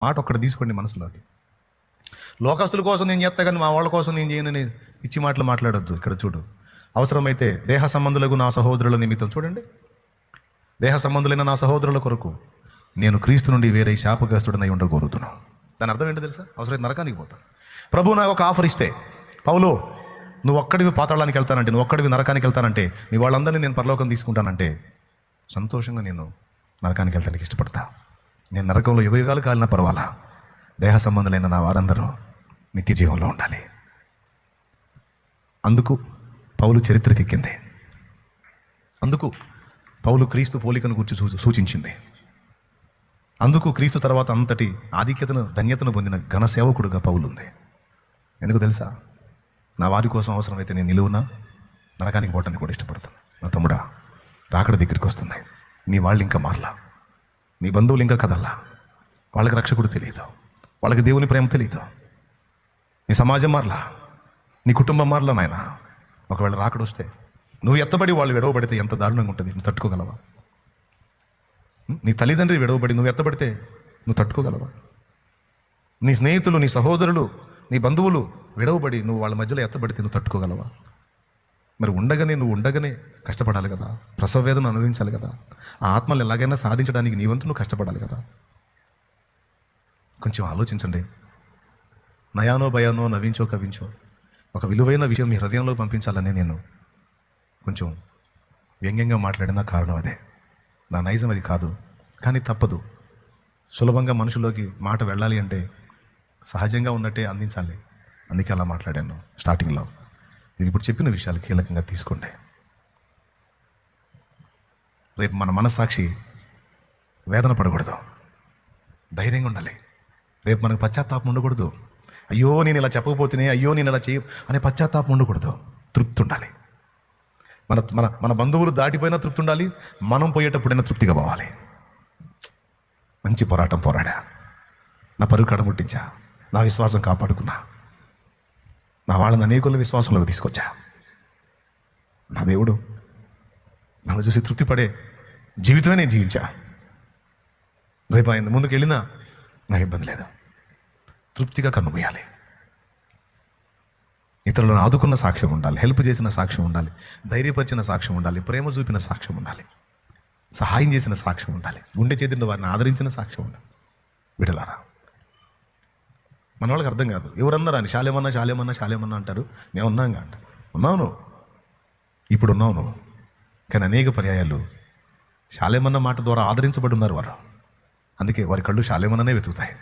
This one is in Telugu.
మాట ఒక్కటి తీసుకోండి మనసులోకి. లోకస్తుల కోసం నేను చేస్తా కానీ మా వాళ్ళ కోసం నేను చేయనని పిచ్చి మాటలు మాట్లాడొద్దు. ఇక్కడ చూడు, అవసరమైతే దేహ సంబంధులకు నా సహోదరుల నిమిత్తం, చూడండి, దేహ సంబంధులైన నా సహోదరుల కొరకు నేను క్రీస్తు నుండి వేరే శాపగ్రస్తుడనై ఉండగోరుతున్నాను. దాని అర్థం ఏంటో తెలుసా? అవసరమైతే నరకానికి పోతా. ప్రభు నాకు ఒక ఆఫర్ ఇస్తే, పౌలు నువ్వు ఒక్కడివి పాతాళానికి వెళ్తానంటే, నువ్వు ఒక్కడివి నరకానికి వెళ్తానంటే, మీ వాళ్ళందరినీ నేను పరలోకం తీసుకుంటానంటే సంతోషంగా నేను నరకానికి వెళ్తానికి ఇష్టపడతా. నేను నరకంలో యుగయుగాలు కాలినా పర్వాలా, దేహ సంబంధులైన నా వారందరూ నిత్య జీవంలో ఉండాలి. అందుకు పౌలు చరిత్రకెక్కింది. అందుకు పౌలు క్రీస్తు పోలికను గురించి సూచించింది. అందుకు క్రీస్తు తర్వాత అంతటి ఆధిక్యతను ధన్యతను పొందిన ఘన సేవకుడుగా పౌలు ఉంది. ఎందుకు తెలుసా? నా వారి కోసం అవసరమైతే నేను నిలువునా నరకానికి పోవటానికి కూడా ఇష్టపడతాను. నా తమ్ముడా, రాకడ దగ్గరికి వస్తుంది. నీ వాళ్ళు ఇంకా మారలా, నీ బంధువులు ఇంకా కదల్లా, వాళ్ళకి రక్షకుడు తెలియదు, వాళ్ళకి దేవుని ప్రేమ తెలియదు, నీ సమాజం మారలా, నీ కుటుంబం మారలా. నాయన, ఒకవేళ రాకడొస్తే నువ్వు ఎత్తబడి వాళ్ళు విడవబడితే ఎంత దారుణంగా ఉంటుంది? నువ్వు తట్టుకోగలవా? నీ తల్లిదండ్రి విడవబడి నువ్వు ఎత్తబడితే నువ్వు తట్టుకోగలవా? నీ స్నేహితులు, నీ సహోదరులు, నీ బంధువులు విడవబడి నువ్వు వాళ్ళ మధ్యలో ఎత్తబడితే నువ్వు తట్టుకోగలవా? మరి నువ్వు ఉండగానే కష్టపడాలి కదా, ప్రసవ వేదన అనుభవించాలి కదా, ఆ ఆత్మలు ఎలాగైనా సాధించడానికి నీ వంతు నువ్వు కష్టపడాలి కదా. కొంచెం ఆలోచించండి. నయానో భయానో నవ్వించో కవించో ఒక విలువైన విషయం మీ హృదయంలో పంపించాలని నేను కొంచెం వ్యంగ్యంగా మాట్లాడిన కారణం అదే. నా నైజం అది కాదు, కానీ తప్పదు. సులభంగా మనుషుల్లోకి మాట వెళ్ళాలి అంటే సహజంగా ఉన్నట్టే అందించాలి. అందుకే అలా మాట్లాడాను స్టార్టింగ్లో. ఇది ఇప్పుడు చెప్పిన విషయాలు కీలకంగా తీసుకోండి. రేపు మన మనస్సాక్షి వేదన పడకూడదు, ధైర్యంగా ఉండాలి. రేపు మనకు పశ్చాత్తాపం ఉండకూడదు. అయ్యో నేను ఇలా చెప్పకపోతేనే, అయ్యో నేను ఇలా అనే పశ్చాత్తాపం ఉండకూడదు. తృప్తి ఉండాలి. మన మన మన బంధువులు దాటిపోయినా తృప్తి ఉండాలి, మనం పోయేటప్పుడైనా తృప్తిగా పోవాలి. మంచి పోరాటం పోరాడా, నా పరుగు కడముట్టించా, నా విశ్వాసం కాపాడుకున్నా, నా వాళ్ళని అనేకుల విశ్వాసంలోకి తీసుకొచ్చా. నా దేవుడు నన్ను చూసి తృప్తి పడే జీవితమే నేను జీవించా. రేపు ఆయన ముందుకు వెళ్ళినా నాకు ఇబ్బంది లేదు. తృప్తిగా కన్నుమూయాలి. ఇతరులను ఆదుకున్న సాక్ష్యం ఉండాలి, హెల్ప్ చేసిన సాక్ష్యం ఉండాలి, ధైర్యపరిచిన సాక్ష్యం ఉండాలి, ప్రేమ చూపిన సాక్ష్యం ఉండాలి, సహాయం చేసిన సాక్ష్యం ఉండాలి, గుండె చేతిలో వారిని ఆదరించిన సాక్ష్యం ఉండాలి. విడలారా, మన వాళ్ళకి అర్థం కాదు. ఎవరన్నారా అని శాలేమన్నా అంటారు. మేము ఉన్నాంగా అంట. ఉన్నావు, ఇప్పుడు ఉన్నావు నువ్వు. కానీ అనేక పర్యాయాలు శాలేమన్న మాట ద్వారా ఆదరించబడి ఉన్నారు వారు. అందుకే వారి కళ్ళు శాలేమన్ననే వెతుకుతాయి.